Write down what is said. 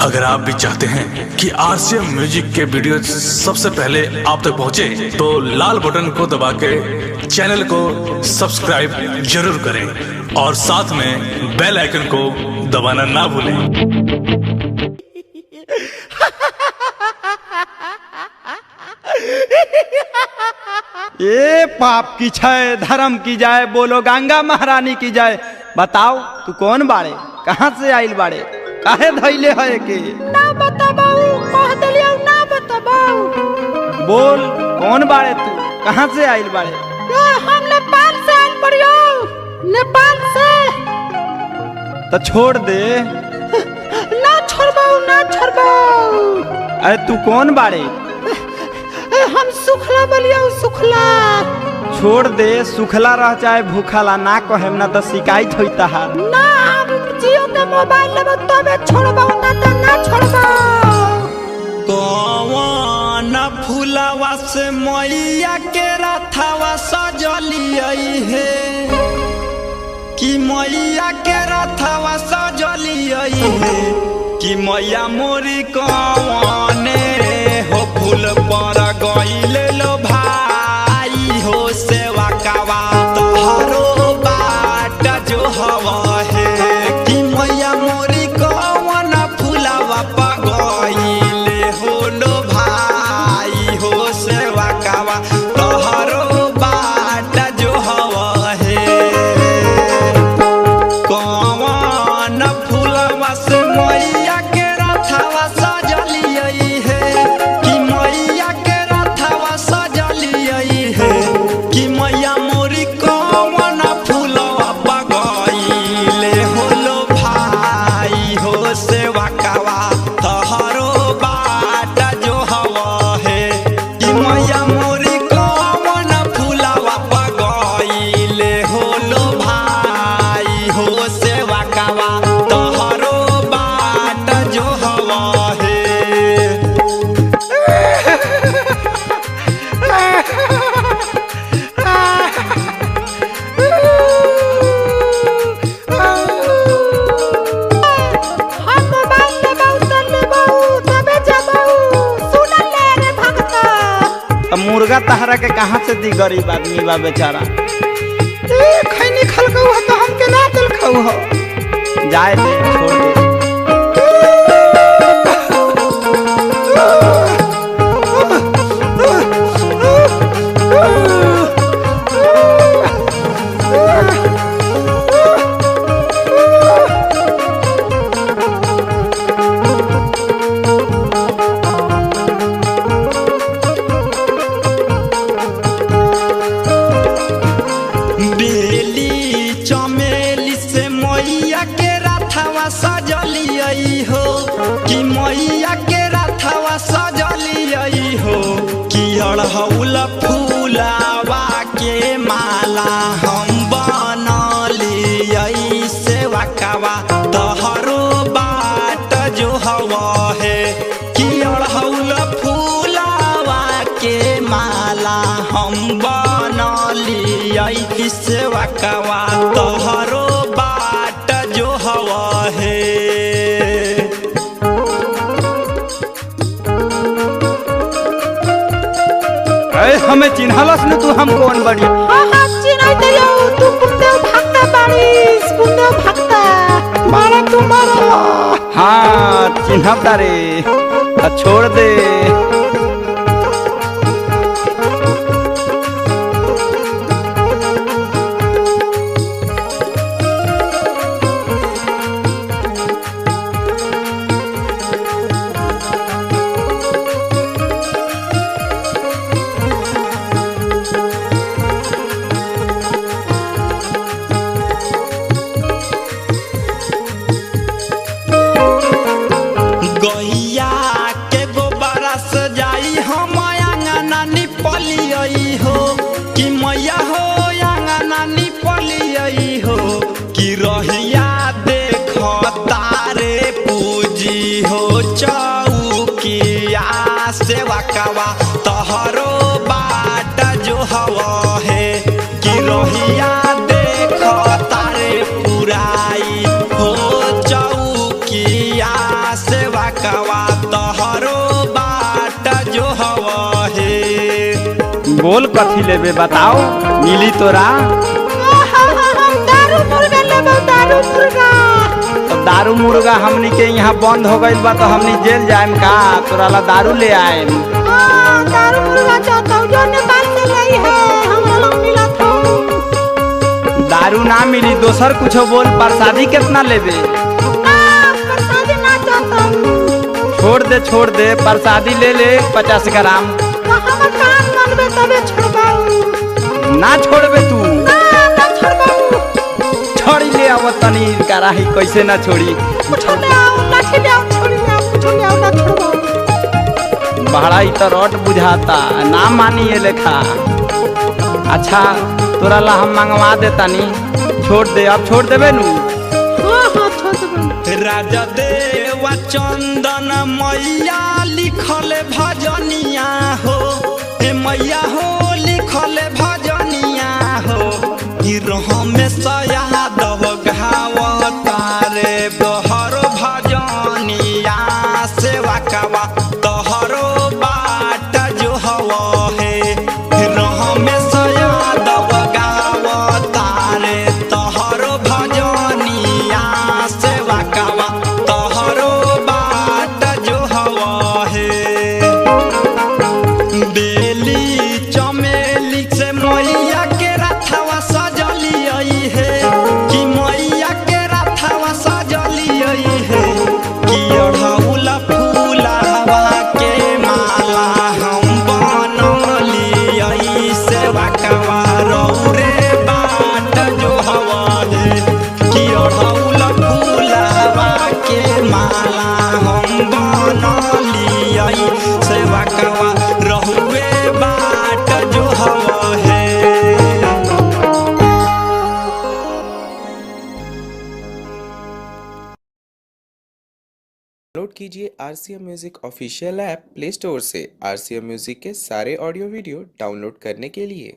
अगर आप भी चाहते हैं कि आरसीएम म्यूजिक के वीडियो सबसे पहले आप तक पहुंचे, तो लाल बटन को दबा के चैनल को सब्सक्राइब जरूर करें और साथ में बेल आइकन को दबाना ना भूलें। ये पाप की छय धर्म की जाए, बोलो गंगा महारानी की जाए। बताओ तू कौन बाड़े, कहाँ से आइल बाड़े, काहे धैले है के? ना बताबाऊ, कह देलियो ना बताबाऊ। बोल कौन बाड़े तू, कहाँ से आइल बाड़े? हम नेपाल से आइल बड़ियो, नेपाल से। तो छोड़ दे। ना छोड़बाऊ, ना छोड़बाऊ। अरे तू कौन बाड़े? हम सुखला बलियो, सुखला। छोड़ दे, सुखला रह चाहे भूखला, ना कहेम ना तो शिकायत होई तहार। ना हम जियो के मोबाइल लेबो तबे छोड़बाऊ, ना तो ना छोड़बाऊ। कौन फुलावा से मैया के रथवा सजलियई है कि मैया के रथवा सजलियई है कि मैया मोरी कौने हो फूल पर गइले लो भाई हो सेवा कावा तोहरो बाट जो हवा है कि मैया मोरी कौन फुलावा पर गइले हो लो भाई हो सेवा कावा तोहरो बाट जो हवा है। कौन फुलवा से मैया के रथवा सजलियई है कि मैया के रथवा सजलियई है कि मैया मोरी कौन फुलवा बगइले होलो भाई हो सेवा कावा तोहरो बाट जो हवा है कि मैया मोरी कौन फुलवा बगइले होलो भाई हो सेवा कावा तोहरो बाट जो हवा है। हम मोबाइल लेबाऊ त लेबाऊ तबे जाबाऊ। सुन ले रे भगता। अब मुर्गा तहरा के कहाँ से दी, गरीब आदमी बा बेचारा। खैनी खलकऊ ह तो हमके ना दिल खाऊ ह। जाए दे, छोड़ दे। बेली चमेली से मैया के रथवा सजलियई हो कि मैया के रथवा सजलियई हो कि अड़हुल फूलावा के माला हम बनलियई सेवा कावा तोहरो बाट जो हवा है कि अड़हुल फूलावा के माला हम बनलियई सेवा कावा तोहरो बाट जो हवा है। हमें चिन्हलस न तू, हम कौन बड़ी? हाँ चिनाई देयो, तू कुंदेव भक्ता बाड़ीस, कुंदेव भक्ता। मारा तू मारा। हाँ चिन्हता रे, छोड़ दे। गैया के गोबरा से जाई हम आंगना निपलियई हो कि मैया हो आंगना निपलियई हो कि रहिया देख तारे पूजी हो चौकिया सेवा कावा तोहरो बाट जो हवा है कि रहिया देख तारे पुराई हो चौकिया सेवा सेवकवा तोहरो बाट जो हवा हे। बोल कथी लेबे बताओ, मिली तोरा? दारू मुर्गा लेबो, दारू मुर्गा। तो दारू मुर्गा हमनी के यहाँ बंद हो गइल बा तो हमनी जेल जाएम का? तोरा ला दारू ले आएम। दारू मुर्गा चाहता हूँ जो नेपाल से लाई है, हमरा लोग मिला था। दारू ना मिली, दोसर कुछ बोल। प्रसादी कितना लेबे? प्रसादी ना चाहता हूँ। छोड़ दे प्रसादी ले ले 50 ग्राम। हमर कान मांगबे तबे छोड़बाऊ। ना छोड़बे तू? ना छोड़बाऊ। छोड़ी ले आओ तनी कराही, कैसे ना छोड़ी? कुछ ले आओ, लाठी ले आओ, छोड़ी ले आओ, कुछ ले आओ, ना छोड़बाऊ। बहरा ही तो रोट बुझाता, ना मानी ये लेखा। अच्छा तोरा ला हम मंगवा दे तनी, छोड़ दे। अब छोड़ देबे नू? हाँ छोड़ देबे। राजा देवा चंदन मैया लिखल भजनिया हो, हे मैया हो लिखल भजनिया हो। में सयादव घावतारे बहर भजनिया सेवा कवा तोहरो बाट जो हवा हे। में सयादव गावतारे तोहरो भजनिया सेवा कवा तोहरो बाट जो हवा हे। बेली चमेली से मैया के रथवा सजली है, कि मैया के रथवा सजली है। कि अढ़ौल फूलवा के माला हम बनली सेवा कवा रौरे बाट जो हवा है। कि अढ़ौल फूलवा के माला हम बनली सेवा कवा रहुए बाट जो हवा है। डाउनलोड कीजिए RCM music official app play store से। RCM म्यूजिक के सारे ऑडियो वीडियो डाउनलोड करने के लिए